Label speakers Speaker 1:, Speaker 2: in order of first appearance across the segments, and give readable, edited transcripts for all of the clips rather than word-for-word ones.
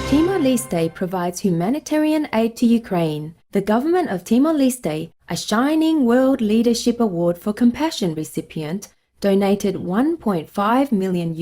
Speaker 1: Timor-Leste provides humanitarian aid to Ukraine. The government of Timor-Leste, a Shining World Leadership Award for Compassion recipient, donated $1.5 million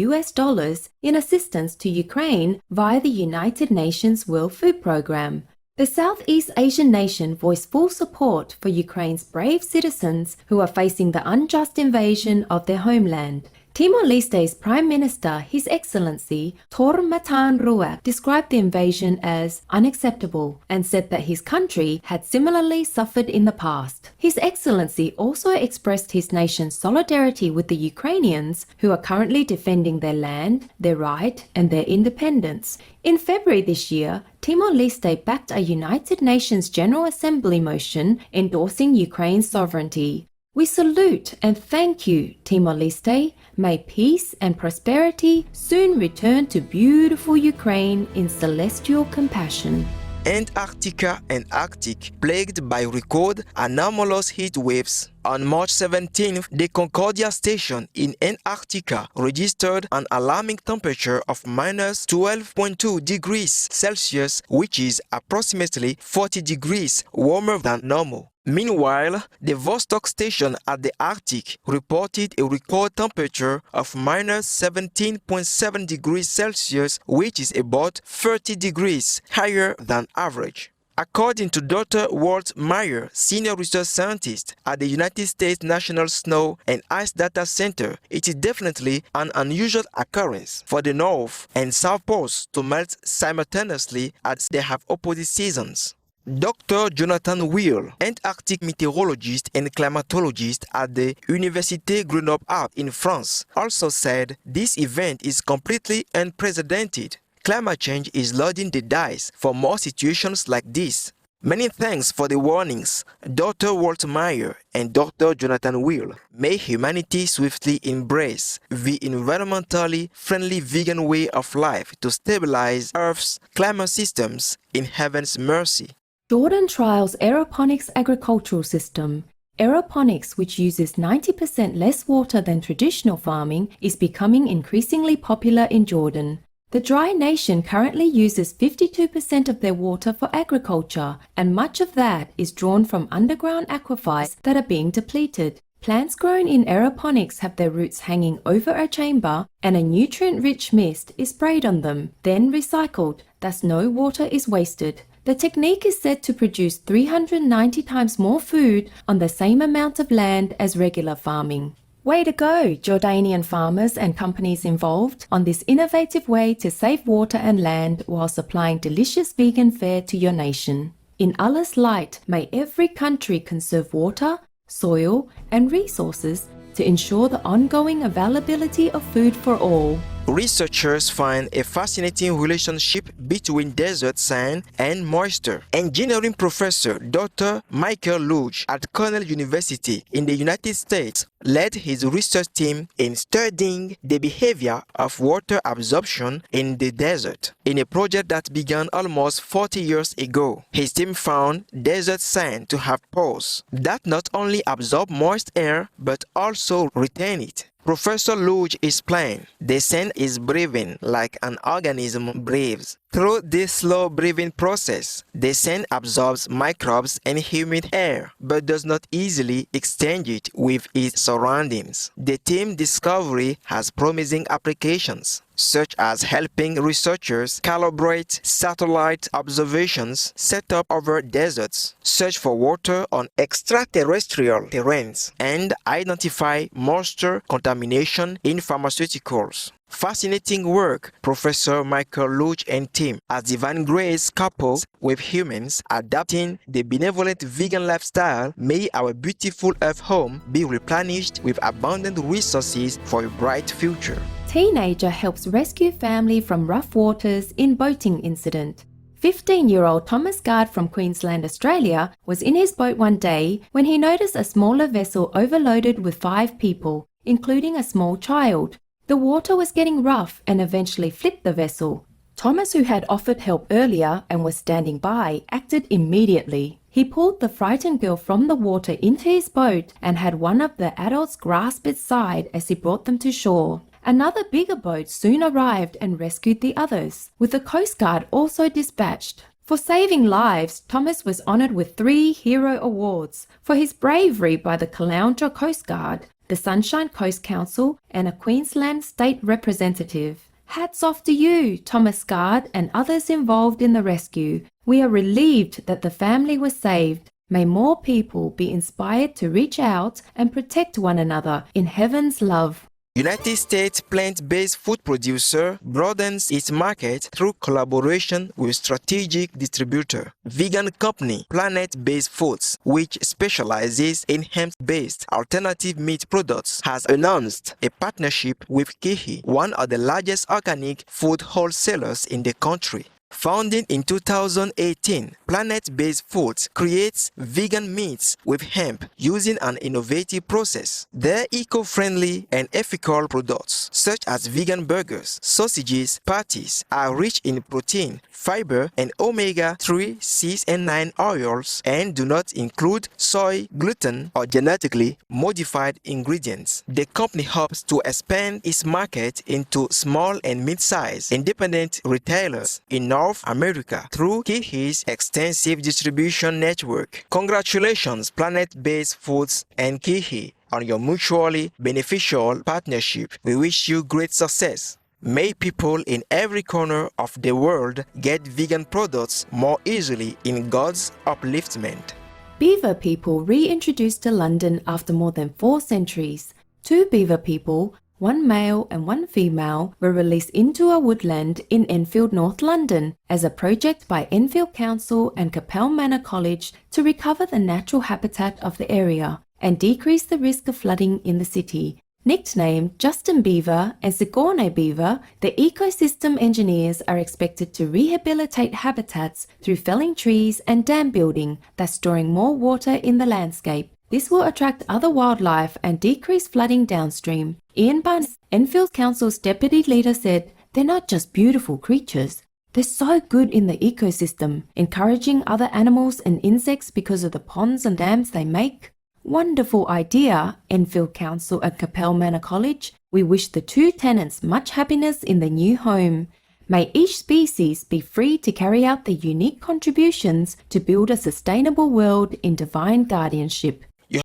Speaker 1: in assistance to Ukraine via the United Nations World Food Programme. The Southeast Asian nation voiced full support for Ukraine's brave citizens who are facing the unjust invasion of their homeland. Timor-Leste's Prime Minister, His Excellency Tormatan Ruak, described the invasion as unacceptable and said that his country had similarly suffered in the past. His Excellency also expressed his nation's solidarity with the Ukrainians who are currently defending their land, their right, and their independence. In February this year, Timor-Leste backed a United Nations General Assembly motion endorsing Ukraine's sovereignty. We salute and thank you, Timor-Leste. May peace and prosperity soon return to beautiful Ukraine in celestial compassion.
Speaker 2: Antarctica and Arctic plagued by record anomalous heat waves. On March 17th, the Concordia station in Antarctica registered an alarming temperature of minus 12.2 degrees Celsius, which is approximately 40 degrees warmer than normal. Meanwhile, the Vostok station at the Arctic reported a record temperature of minus 17.7 degrees Celsius, which is about 30 degrees higher than average. According to Dr. Walt Meyer, senior research scientist at the United States National Snow and Ice Data Center, it is definitely an unusual occurrence for the North and South Poles to melt simultaneously as they have opposite seasons. Dr. Jonathan Weil, Antarctic meteorologist and climatologist at the Université Grenoble-Alpes in France, also said this event is completely unprecedented. Climate change is loading the dice for more situations like this. Many thanks for the warnings, Dr. Walt Meyer and Dr. Jonathan Weil. May humanity swiftly embrace the environmentally friendly vegan way of life to stabilize Earth's climate systems in heaven's mercy.
Speaker 1: Jordan trials aeroponics agricultural system. Aeroponics, which uses 90% less water than traditional farming, is becoming increasingly popular in Jordan. The dry nation currently uses 52% of their water for agriculture, and much of that is drawn from underground aquifers that are being depleted. Plants grown in aeroponics have their roots hanging over a chamber, and a nutrient-rich mist is sprayed on them, then recycled, thus no water is wasted. The technique is said to produce 390 times more food on the same amount of land as regular farming. Way to go, Jordanian farmers and companies involved on this innovative way to save water and land while supplying delicious vegan fare to your nation. In Allah's light, may every country conserve water, soil, and resources to ensure the ongoing availability of food for all.
Speaker 2: Researchers find a fascinating relationship between desert sand and moisture. Engineering professor Dr. Michael Luge at Cornell University in the United States led his research team in studying the behavior of water absorption in the desert. In a project that began almost 40 years ago, his team found desert sand to have pores that not only absorb moist air but also retain it. Professor Luge explained, the sand is breathing like an organism breathes. Through this slow breathing process, the sand absorbs microbes and humid air, but does not easily exchange it with its surroundings. The team's discovery has promising applications, such as helping researchers calibrate satellite observations set up over deserts, search for water on extraterrestrial terrains, and identify moisture contamination in pharmaceuticals. Fascinating work, Professor Michael Luge and team, as divine grace couples with humans adapting the benevolent vegan lifestyle. May our beautiful Earth home be replenished with abundant resources for a bright future.
Speaker 1: Teenager helps rescue family from rough waters in boating incident. 15-year-old Thomas Gard from Queensland, Australia, was in his boat one day when he noticed a smaller vessel overloaded with 5 people, including a small child. The water was getting rough and eventually flipped the vessel. Thomas, who had offered help earlier and was standing by, acted immediately. He pulled the frightened girl from the water into his boat and had one of the adults grasp its side as he brought them to shore. Another bigger boat soon arrived and rescued the others, with the Coast Guard also dispatched. For saving lives, Thomas was honoured with 3 Hero Awards for his bravery by the Caloundra Coast Guard, the Sunshine Coast Council, and a Queensland State Representative. Hats off to you, Thomas Guard, and others involved in the rescue. We are relieved that the family was saved. May more people be inspired to reach out and protect one another in heaven's love.
Speaker 2: United States plant-based food producer broadens its market through collaboration with strategic distributor. Vegan company Plant-Based Foods, which specializes in hemp-based alternative meat products, has announced a partnership with Kihi, one of the largest organic food wholesalers in the country. Founded in 2018, Plant-Based Foods creates vegan meats with hemp using an innovative process. Their eco-friendly and ethical products, such as vegan burgers, sausages, patties, are rich in protein, fiber, and omega-3, 6, and 9 oils, and do not include soy, gluten, or genetically modified ingredients. The company hopes to expand its market into small and mid-sized independent retailers in North America through Kihi's extensive distribution network. Congratulations, Plant-Based Foods and Kihi, on your mutually beneficial partnership. We wish you great success. May people in every corner of the world get vegan products more easily in God's upliftment.
Speaker 1: Beaver people reintroduced to London after more than 4 centuries. 2 beaver people, 1 male and 1 female, were released into a woodland in Enfield, North London, as a project by Enfield Council and Capel Manor College to recover the natural habitat of the area and decrease the risk of flooding in the city. Nicknamed Justin Beaver and Sigourney Beaver, the ecosystem engineers are expected to rehabilitate habitats through felling trees and dam building, thus storing more water in the landscape. This will attract other wildlife and decrease flooding downstream. Ian Barnes, Enfield Council's deputy leader, said, "They're not just beautiful creatures. They're so good in the ecosystem, encouraging other animals and insects because of the ponds and dams they make." Wonderful idea, Enfield Council at Capel Manor College. We wish the 2 tenants much happiness in the new home. May each species be free to carry out their unique contributions to build a sustainable world in divine guardianship.